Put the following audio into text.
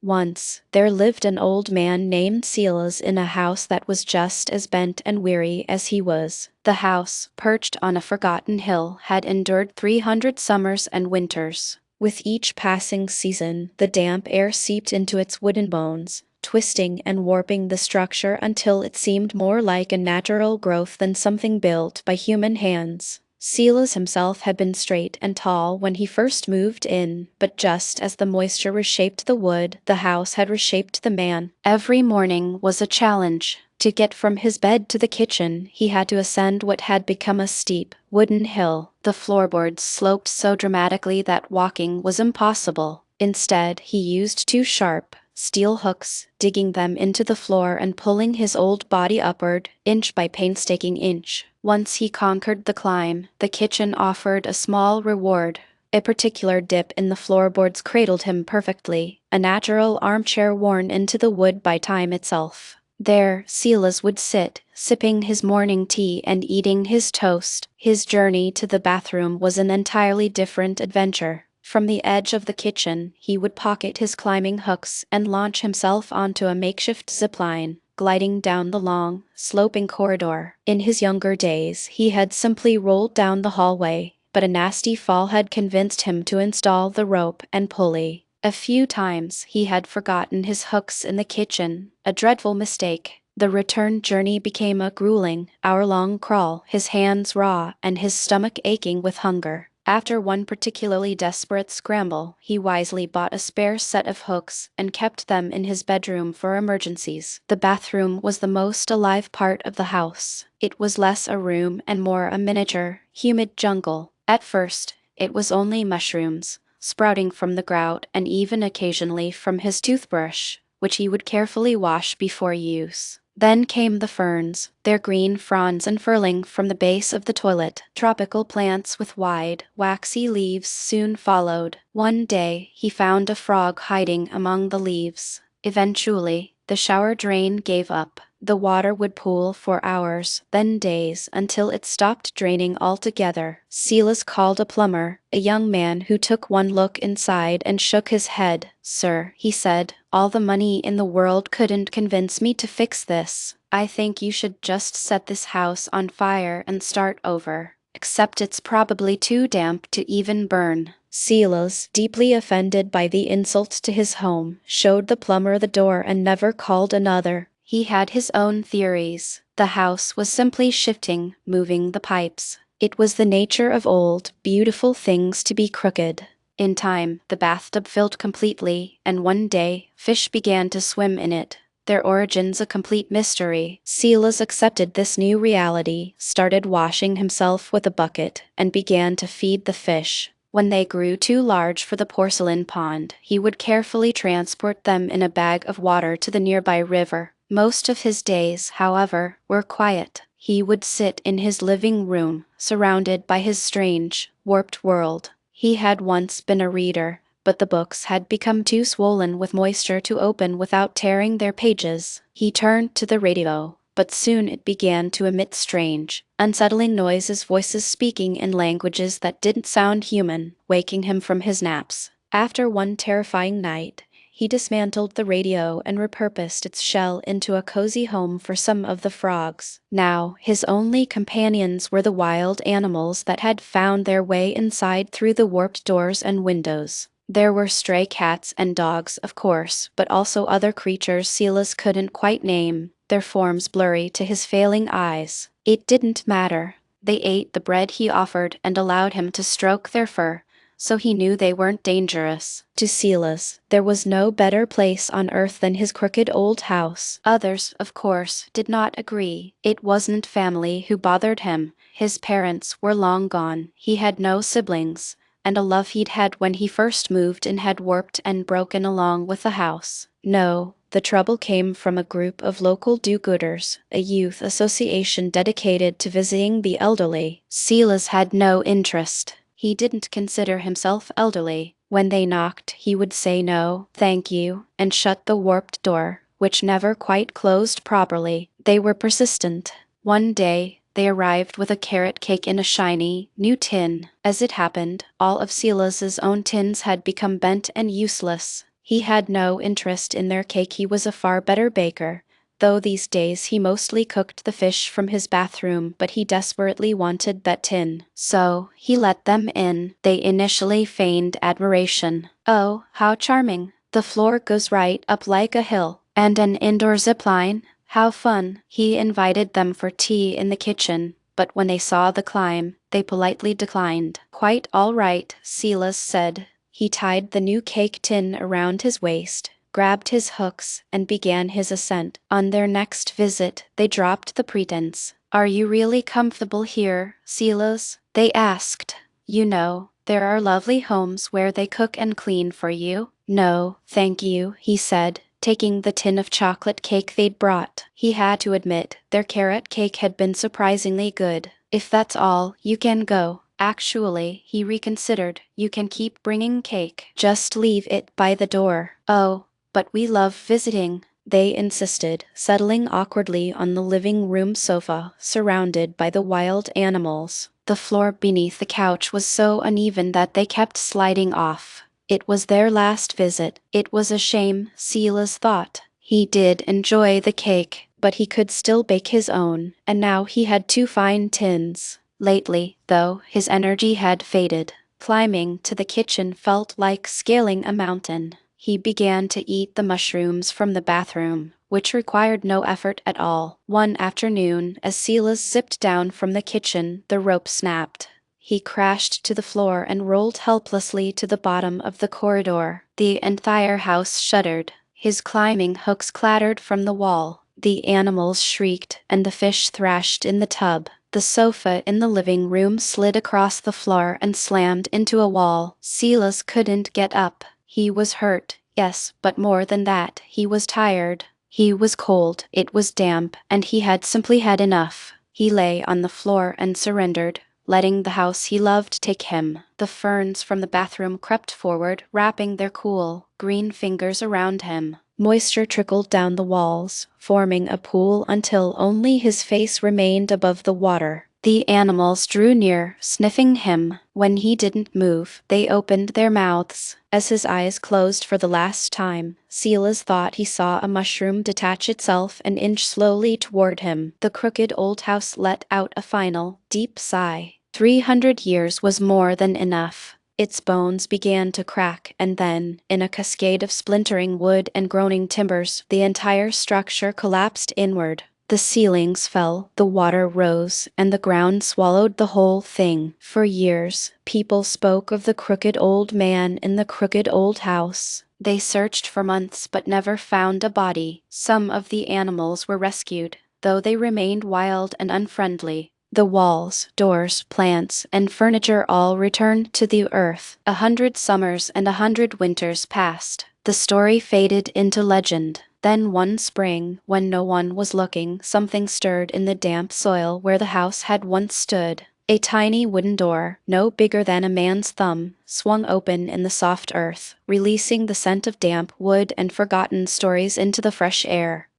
Once, there lived an old man named Silas in a house that was just as bent and weary as he was. The house, perched on a forgotten hill, had endured 300 summers and winters. With each passing season, the damp air seeped into its wooden bones, twisting and warping the structure until it seemed more like a natural growth than something built by human hands. Silas himself had been straight and tall when he first moved in, but just as the moisture reshaped the wood, the house had reshaped the man. Every morning was a challenge. To get from his bed to the kitchen, he had to ascend what had become a steep, wooden hill. The floorboards sloped so dramatically that walking was impossible. Instead, he used two sharp, steel hooks, digging them into the floor and pulling his old body upward, inch by painstaking inch. Once he conquered the climb, the kitchen offered a small reward. A particular dip in the floorboards cradled him perfectly, a natural armchair worn into the wood by time itself. There, Silas would sit, sipping his morning tea and eating his toast. His journey to the bathroom was an entirely different adventure. From the edge of the kitchen, he would pocket his climbing hooks and launch himself onto a makeshift zipline, gliding down the long, sloping corridor. In his younger days, he had simply rolled down the hallway, but a nasty fall had convinced him to install the rope and pulley. A few times he had forgotten his hooks in the kitchen, a dreadful mistake. The return journey became a grueling, hour-long crawl, his hands raw and his stomach aching with hunger. After one particularly desperate scramble, he wisely bought a spare set of hooks and kept them in his bedroom for emergencies. The bathroom was the most alive part of the house. It was less a room and more a miniature, humid jungle. At first, it was only mushrooms, sprouting from the grout and even occasionally from his toothbrush, which he would carefully wash before use. Then came the ferns, their green fronds unfurling from the base of the toilet. Tropical plants with wide, waxy leaves soon followed. One day, he found a frog hiding among the leaves. Eventually, the shower drain gave up. The water would pool for hours, then days, until it stopped draining altogether. Silas called a plumber, a young man who took one look inside and shook his head. "Sir," he said, "all the money in the world couldn't convince me to fix this. I think you should just set this house on fire and start over. Except it's probably too damp to even burn." Silas, deeply offended by the insult to his home, showed the plumber the door and never called another. He had his own theories. The house was simply shifting, moving the pipes. It was the nature of old, beautiful things to be crooked. In time, the bathtub filled completely, and one day, fish began to swim in it. Their origins a complete mystery. Silas accepted this new reality, started washing himself with a bucket, and began to feed the fish. When they grew too large for the porcelain pond, he would carefully transport them in a bag of water to the nearby river. Most of his days, however, were quiet. He would sit in his living room, surrounded by his strange, warped world. He had once been a reader, but the books had become too swollen with moisture to open without tearing their pages. He turned to the radio, but soon it began to emit strange, unsettling noises, voices speaking in languages that didn't sound human, waking him from his naps. After one terrifying night, he dismantled the radio and repurposed its shell into a cozy home for some of the frogs. Now, his only companions were the wild animals that had found their way inside through the warped doors and windows. There were stray cats and dogs, of course, but also other creatures Silas couldn't quite name, their forms blurry to his failing eyes. It didn't matter. They ate the bread he offered and allowed him to stroke their fur, so he knew they weren't dangerous. To Silas, there was no better place on earth than his crooked old house. Others, of course, did not agree. It wasn't family who bothered him. His parents were long gone. He had no siblings, and a love he'd had when he first moved in had warped and broken along with the house. No, the trouble came from a group of local do-gooders, a youth association dedicated to visiting the elderly. Silas had no interest. He didn't consider himself elderly. When they knocked, he would say no, thank you, and shut the warped door, which never quite closed properly. They were persistent. One day, they arrived with a carrot cake in a shiny, new tin. As it happened, all of Silas's own tins had become bent and useless. He had no interest in their cake. He was a far better baker, though these days he mostly cooked the fish from his bathroom, but he desperately wanted that tin. So, he let them in. They initially feigned admiration. "Oh, how charming. The floor goes right up like a hill. And an indoor zipline? How fun." He invited them for tea in the kitchen, but when they saw the climb, they politely declined. "Quite all right," Silas said. He tied the new cake tin around his waist, grabbed his hooks, and began his ascent. On their next visit, they dropped the pretense. "Are you really comfortable here, Silas?" they asked. "You know, there are lovely homes where they cook and clean for you." "No, thank you," he said, taking the tin of chocolate cake they'd brought. He had to admit, their carrot cake had been surprisingly good. "If that's all, you can go." Actually, he reconsidered, "you can keep bringing cake. Just leave it by the door." "Oh, but we love visiting," they insisted, settling awkwardly on the living room sofa, surrounded by the wild animals. The floor beneath the couch was so uneven that they kept sliding off. It was their last visit. It was a shame, Silas thought. He did enjoy the cake, but he could still bake his own, and now he had two fine tins. Lately, though, his energy had faded. Climbing to the kitchen felt like scaling a mountain. He began to eat the mushrooms from the bathroom, which required no effort at all. One afternoon, as Silas zipped down from the kitchen, the rope snapped. He crashed to the floor and rolled helplessly to the bottom of the corridor. The entire house shuddered. His climbing hooks clattered from the wall. The animals shrieked, and the fish thrashed in the tub. The sofa in the living room slid across the floor and slammed into a wall. Silas couldn't get up. He was hurt, yes, but more than that, he was tired. He was cold, it was damp, and he had simply had enough. He lay on the floor and surrendered, letting the house he loved take him. The ferns from the bathroom crept forward, wrapping their cool, green fingers around him. Moisture trickled down the walls, forming a pool until only his face remained above the water. The animals drew near, sniffing him. When he didn't move, they opened their mouths. As his eyes closed for the last time, Silas thought he saw a mushroom detach itself and inch slowly toward him. The crooked old house let out a final, deep sigh. 300 years was more than enough. Its bones began to crack, and then, in a cascade of splintering wood and groaning timbers, the entire structure collapsed inward. The ceilings fell, the water rose, and the ground swallowed the whole thing. For years, people spoke of the crooked old man in the crooked old house. They searched for months but never found a body. Some of the animals were rescued, though they remained wild and unfriendly. The walls, doors, plants, and furniture all returned to the earth. 100 summers and 100 winters passed. The story faded into legend. Then one spring, when no one was looking, something stirred in the damp soil where the house had once stood. A tiny wooden door, no bigger than a man's thumb, swung open in the soft earth, releasing the scent of damp wood and forgotten stories into the fresh air.